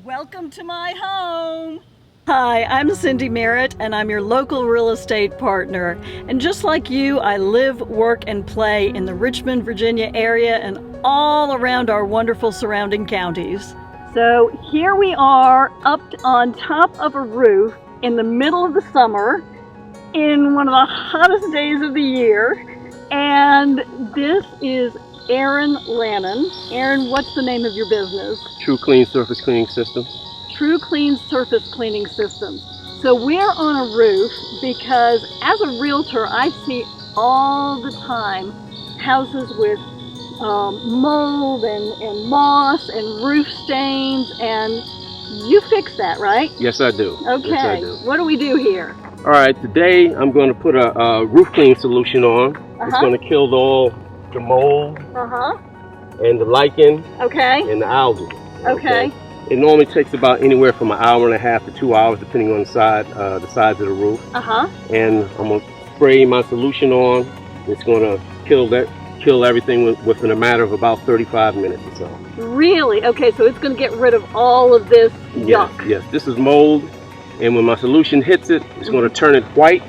Welcome to my home. Hi, I'm Cindy Merritt, and I'm your local real estate partner. And just like you, I live, work, and play in the Richmond, Virginia area and all around our wonderful surrounding counties. So here we are up on top of a roof in the middle of the summer in one of the hottest days of the year. And this is Aaron Lannon. Aaron, what's the name of your business? TRU Clean Surface Cleaning System. TRU Clean Surface Cleaning System. So we're on a roof because as a realtor, I see all the time houses with mold and moss and roof stains, and you fix that, right? Yes, I do. Okay. Yes, I do. What do we do here? All right, today I'm going to put a roof clean solution on. It's going to kill all the mold and the lichen and the algae. Okay. It normally takes about anywhere from an hour and a half to 2 hours, depending on the sides of the roof. And I'm going to spray my solution on. It's going to kill everything within a matter of about 35 minutes or so. Really? Okay, so it's going to get rid of all of this yuck. Yes. This is mold, and when my solution hits it, it's going to turn it white,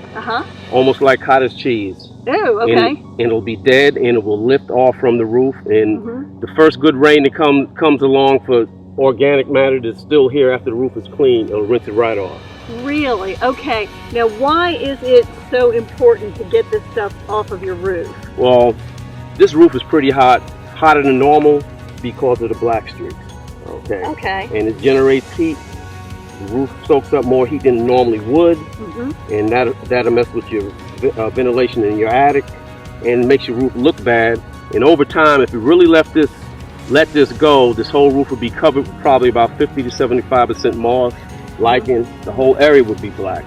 almost like cottage cheese. Oh, okay. And it'll be dead, and it will lift off from the roof. And the first good rain that comes along for organic matter that's still here after the roof is clean, it'll rinse it right off. Really? Okay. Now, why is it so important to get this stuff off of your roof? Well, this roof is pretty hot, hotter than normal because of the black streaks. Okay. And it generates heat. The roof soaks up more heat than it normally would, and that'll mess with your ventilation in your attic and makes your roof look bad. And over time, if you really let this go, this whole roof would be covered with probably about 50 to 75% moss, lichen. The whole area would be black.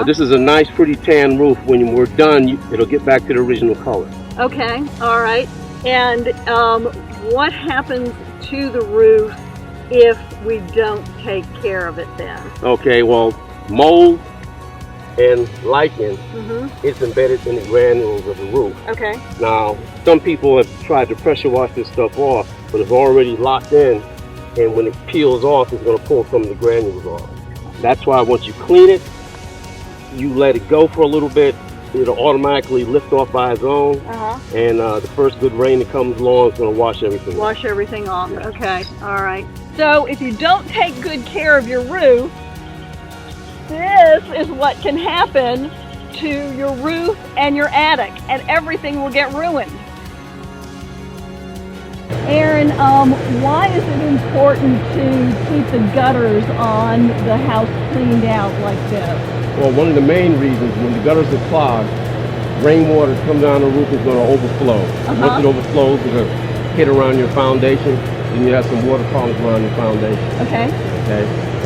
This is a nice, pretty tan roof. When we're done, it'll get back to the original color. Okay, all right. And what happens to the roof if we don't take care of it then? Okay, well, mold and lichen, it's embedded in the granules of the roof. Okay. Now, some people have tried to pressure wash this stuff off, but it's already locked in, and when it peels off, it's going to pull some of the granules off. That's why once you clean it, you let it go for a little bit, it'll automatically lift off by its own, and the first good rain that comes along is going to wash everything off. Wash everything off, okay, all right. So if you don't take good care of your roof, this is what can happen to your roof and your attic, and everything will get ruined. Aaron, why is it important to keep the gutters on the house cleaned out like this? Well, one of the main reasons, when the gutters are clogged, rainwater comes down the roof is going to overflow. Once it overflows, it's going to hit around your foundation, and you have some water problems around your foundation. Okay.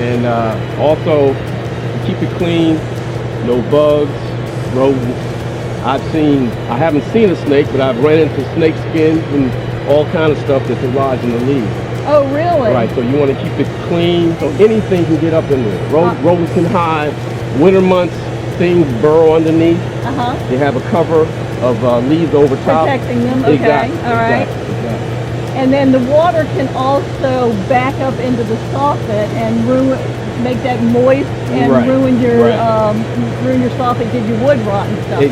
And also, keep it clean, no bugs, rodents. I haven't seen a snake, but I've ran into snake skin and all kind of stuff that's lodged in the leaves. Oh, really? Right, so you want to keep it clean so anything can get up in there. Rodents can hide. Winter months, things burrow underneath. They have a cover of leaves over top. Protecting them, okay. Exactly. All right. Exactly. And then the water can also back up into the soffit and make that moist and ruin your soffit, give you wood rot and stuff too.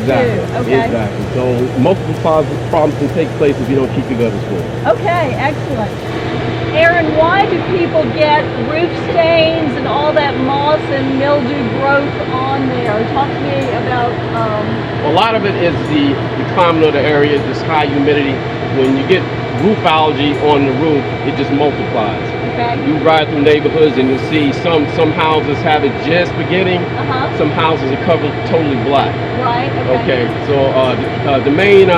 Okay. Exactly. So multiple problems can take place if you don't keep your gutters full. Okay, excellent. Aaron, why do people get roof stains and all that moss and mildew growth on there? Talk to me about... A lot of it is the climate of the area, this high humidity. When you get roof algae on the roof, it just multiplies. Okay. You ride through neighborhoods and you'll see some houses have it just beginning. Some houses are covered totally black. Right. Okay. So the main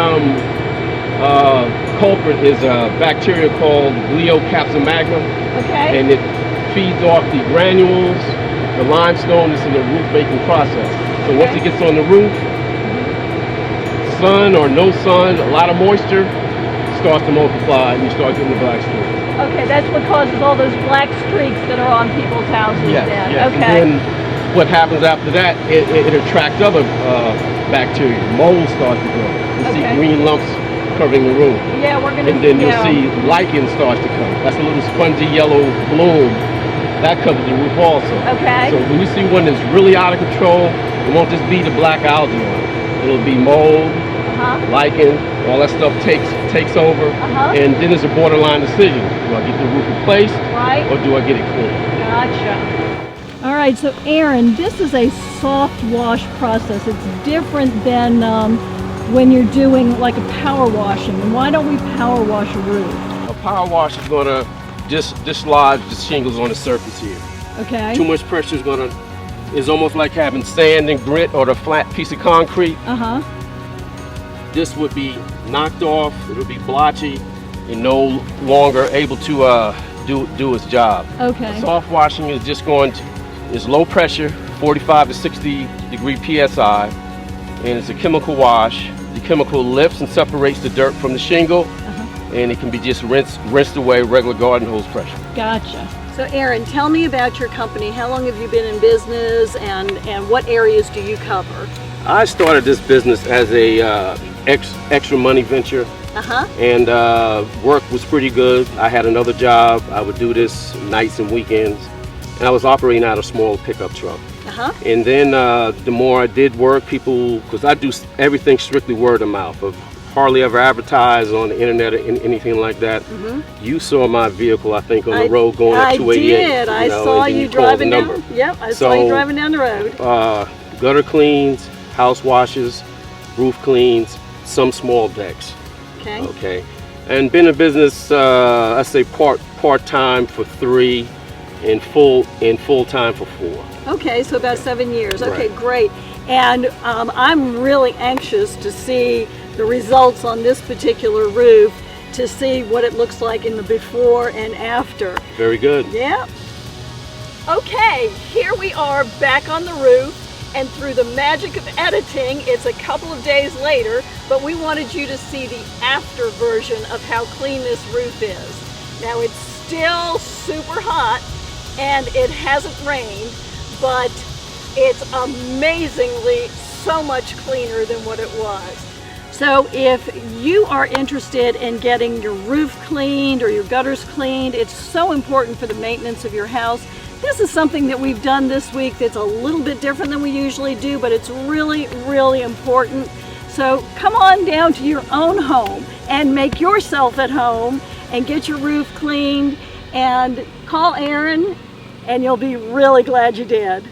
culprit is a bacteria called Glioxyptomagma. Okay. And it feeds off the granules, the limestone that's in the roof making process. So once it gets on the roof, sun or no sun, a lot of moisture, starts to multiply and you start getting the black streaks. Okay, that's what causes all those black streaks that are on people's houses then. Yes. Okay. And then what happens after that, it attracts other bacteria. Mold starts to grow. You see green lumps covering the roof. Yeah, we're going to... And then you'll see lichen starts to come. That's a little spongy yellow bloom that covers the roof also. Okay. So when you see one that's really out of control, it won't just be the black algae on it. It'll be mold, lichen, all that stuff takes over, and then it's a borderline decision. Do I get the roof replaced, or do I get it cleaned? Gotcha. All right, so Aaron, this is a soft wash process. It's different than when you're doing like a power washing. And why don't we power wash a roof? A power wash is going to just dislodge the shingles on the surface here. Okay. Too much pressure is almost like having sand and grit or a flat piece of concrete. This would be knocked off, it would be blotchy, and no longer able to do its job. Okay. Soft washing is just is low pressure, 45 to 60 degree PSI, and it's a chemical wash. The chemical lifts and separates the dirt from the shingle, and it can be just rinsed away, regular garden hose pressure. Gotcha. So Aaron, tell me about your company. How long have you been in business, and what areas do you cover? I started this business as a extra money venture, and work was pretty good. I had another job. I would do this nights and weekends, and I was operating out a small pickup truck. And then the more I did work, because I do everything strictly word of mouth. I've hardly ever advertise on the internet or anything like that. You saw my vehicle, I think, on the road going at 288. I did. I saw you driving down. Yep, I saw you driving down the road. Gutter cleans, house washes, roof cleans, some small decks. Okay. And been in business, I say part-time for 3 and full-time for 4. Okay, so about 7 years. Okay, Right. great. And I'm really anxious to see the results on this particular roof, to see what it looks like in the before and after. Very good. Yeah. Okay, here we are back on the roof, and through the magic of editing, it's a couple of days later, but we wanted you to see the after version of how clean this roof is. Now it's still super hot and it hasn't rained, but it's amazingly so much cleaner than what it was. So if you are interested in getting your roof cleaned or your gutters cleaned, it's so important for the maintenance of your house. This is something that we've done this week that's a little bit different than we usually do, but it's really, really important. So come on down to your own home and make yourself at home and get your roof cleaned, and call Aaron and you'll be really glad you did.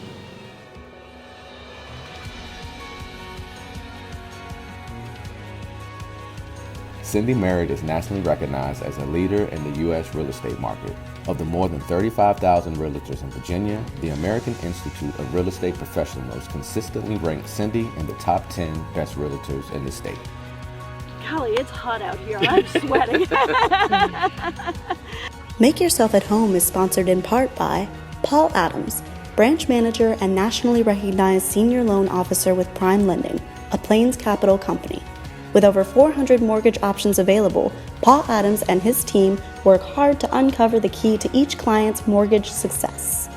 Cindy Merritt is nationally recognized as a leader in the U.S. real estate market. Of the more than 35,000 realtors in Virginia, the American Institute of Real Estate Professionals consistently ranks Cindy in the top 10 best realtors in the state. Golly, it's hot out here. I'm sweating. Make Yourself at Home is sponsored in part by Paul Adams, branch manager and nationally recognized senior loan officer with Prime Lending, a Plains Capital company. With over 400 mortgage options available, Paul Adams and his team work hard to uncover the key to each client's mortgage success.